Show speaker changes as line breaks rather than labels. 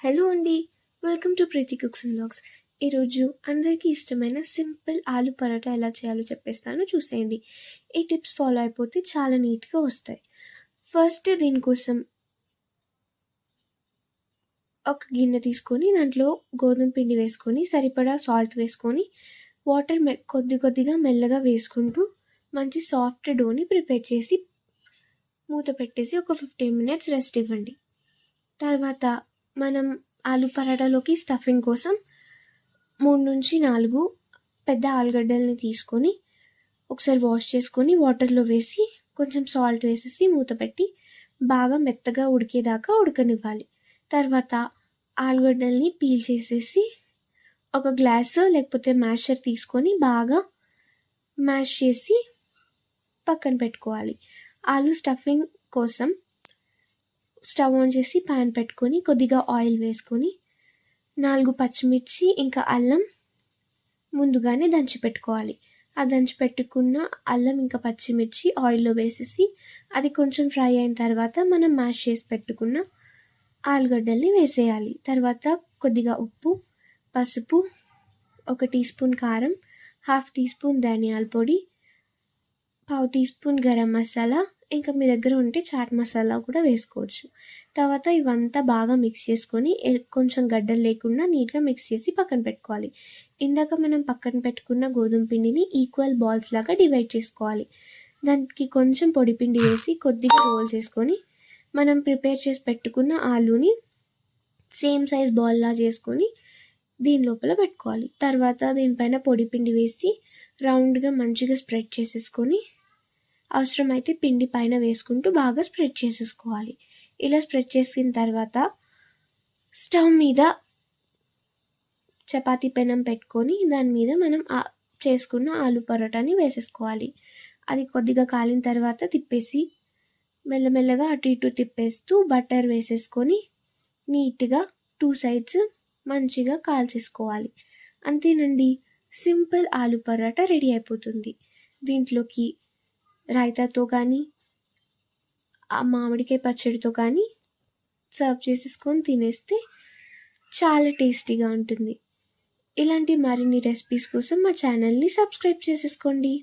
Hello అండి. Welcome to Preethi cooks and vlogs. ఈరోజు అందరికీ ఇష్టమైన సింపుల్ ఆలు పరోటా ఎలా చేయాలో చెప్పేస్తాను, చూసేయండి. ఈ టిప్స్ ఫాలో అయిపోతే చాలా నీట్గా వస్తాయి. ఫస్ట్ దీనికోసం ఒక గిన్నె తీసుకొని దాంట్లో గోధుమ పిండి వేసుకొని సరిపడా సాల్ట్ వేసుకొని వాటర్ కొద్దిగా మెల్లగా వేసుకుంటూ మంచి సాఫ్ట్ డోని ప్రిపేర్ చేసి మూత పెట్టేసి ఒక 15 minutes రెస్ట్ ఇవ్వండి. తర్వాత మనం ఆలు పరాటాలోకి స్టఫింగ్ కోసం 3 నుంచి 4 పెద్ద ఆలుగడ్డల్ని తీసుకొని ఒకసారి వాష్ చేసుకొని వాటర్లో వేసి కొంచెం సాల్ట్ వేసేసి మూత పెట్టి బాగా మెత్తగా ఉడికేదాకా ఉడకనివ్వాలి. తర్వాత ఆలుగడ్డల్ని పీల్ చేసేసి ఒక గ్లాసు లేకపోతే మ్యాషర్ తీసుకొని బాగా మ్యాష్ చేసి పక్కన పెట్టుకోవాలి. ఆలు స్టఫింగ్ కోసం స్టవ్ ఆన్ చేసి ప్యాన్ పెట్టుకొని కొద్దిగా ఆయిల్ వేసుకొని 4 పచ్చిమిర్చి ఇంకా అల్లం ముందుగానే దంచి పెట్టుకోవాలి. ఆ దంచి పెట్టుకున్న అల్లం ఇంకా పచ్చిమిర్చి ఆయిల్లో వేసేసి అది కొంచెం ఫ్రై అయిన తర్వాత మనం మ్యాష్ చేసి పెట్టుకున్న ఆలుగడ్డల్ని వేసేయాలి. తర్వాత కొద్దిగా ఉప్పు, పసుపు, 1 టీ స్పూన్ కారం, 1/2 టీ స్పూన్ ధనియాల పొడి, 1/2 టీ స్పూన్ గరం మసాలా, ఇంకా మీ దగ్గర ఉంటే చాట్ మసాలా కూడా వేసుకోవచ్చు. తర్వాత ఇవంతా బాగా మిక్స్ చేసుకొని కొంచెం గడ్డలు లేకుండా నీట్గా మిక్స్ చేసి పక్కన పెట్టుకోవాలి. ఇందాక మనం పక్కన పెట్టుకున్న గోధుమ పిండిని ఈక్వల్ బాల్స్ లాగా డివైడ్ చేసుకోవాలి. దానికి కొంచెం పొడి పిండి వేసి కొద్దిగా రోల్ చేసుకొని మనం ప్రిపేర్ చేసి పెట్టుకున్న ఆలూని సేమ్ సైజ్ బాల్లా చేసుకొని దీని లోపల పెట్టుకోవాలి. తర్వాత దీనిపైన పొడి పిండి వేసి రౌండ్గా మంచిగా స్ప్రెడ్ చేసేసుకొని అవసరమైతే పిండి పైన వేసుకుంటూ బాగా స్ప్రెడ్ చేసేసుకోవాలి. ఇలా స్ప్రెడ్ చేసిన తర్వాత స్టవ్ మీద చపాతీ పెనం పెట్టుకొని దాని మీద మనం చేసుకున్న ఆలు పరోటాని వేసేసుకోవాలి. అది కొద్దిగా కాలిన తర్వాత తిప్పేసి మెల్లమెల్లగా అటు ఇటు తిప్పేస్తూ బటర్ వేసేసుకొని నీట్గా 2 sides మంచిగా కాల్చేసుకోవాలి. అంతేనండి, సింపుల్ ఆలు పరోటా రెడీ అయిపోతుంది. దీంట్లోకి రైతాతో కానీ మామిడికాయ పచ్చడితో కానీ సర్వ్ చేసేసుకొని తినేస్తే చాలా టేస్టీగా ఉంటుంది. ఇలాంటి మరిన్ని రెసిపీస్ కోసం మా ఛానల్ని సబ్స్క్రైబ్ చేసేసుకోండి.